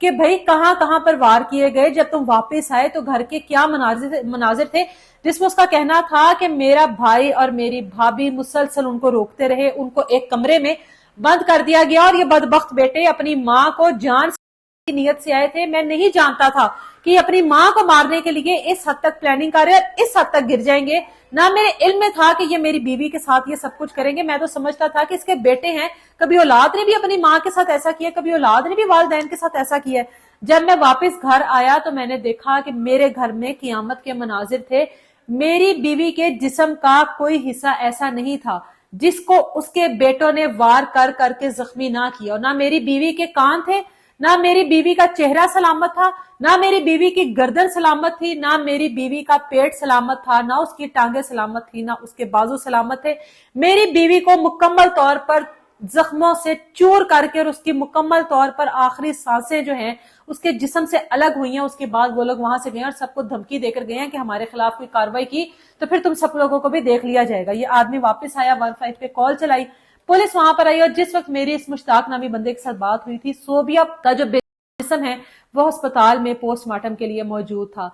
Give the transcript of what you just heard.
کہ भाई कहां कहां पर वार किए गए, जब तुम वापस आए तो घर के क्या मनाजिर थे, जिसमें उसका कहना था कि मेरा भाई और मेरी भाभी मुसलसल उनको रोकते रहे, उनको एक कमरे में बंद कर दिया गया और ये बदबख्त बेटे अपनी माँ को जान की नीयत से आए थे। मैं नहीं जानता था कि अपनी माँ को मारने के लिए इस हद तक प्लानिंग कर रहे हैं, इस हद तक गिर जाएंगे। ना मेरे इल्म में था कि ये मेरी बीवी के साथ ये सब कुछ करेंगे। मैं तो समझता था कि इसके बेटे हैं, कभी औलाद ने भी अपनी माँ के साथ ऐसा किया, कभी औलाद ने भी वालिदैन के साथ ऐसा किया। जब मैं वापस घर आया तो मैंने देखा कि मेरे घर में कियामत के मनाजिर थे। मेरी बीवी के जिस्म का कोई हिस्सा ऐसा नहीं था जिसको उसके बेटों ने वार कर करके जख्मी ना किया। और ना मेरी बीवी के कान थे, ना मेरी बीवी का चेहरा सलामत था, ना मेरी बीवी की गर्दन सलामत थी, ना मेरी बीवी का पेट सलामत था, ना उसकी टांगे सलामत थी, ना उसके बाजू सलामत थे। मेरी बीवी को मुकम्मल तौर पर जख्मों से चूर करके और उसकी मुकम्मल तौर पर आखिरी सांसें जो हैं उसके जिस्म से अलग हुई हैं। उसके बाद वो लोग वहां से गए और सबको धमकी देकर गए हैं कि हमारे खिलाफ कोई कार्रवाई की तो फिर तुम सब लोगों को भी देख लिया जाएगा। ये आदमी वापस आया, 15 पे कॉल चलाई, पुलिस वहां पर आई और जिस वक्त मेरी इस मुश्ताक नामी बंदे के साथ बात हुई थी, सोबिया का जो जिस्म है वो अस्पताल में पोस्टमार्टम के लिए मौजूद था।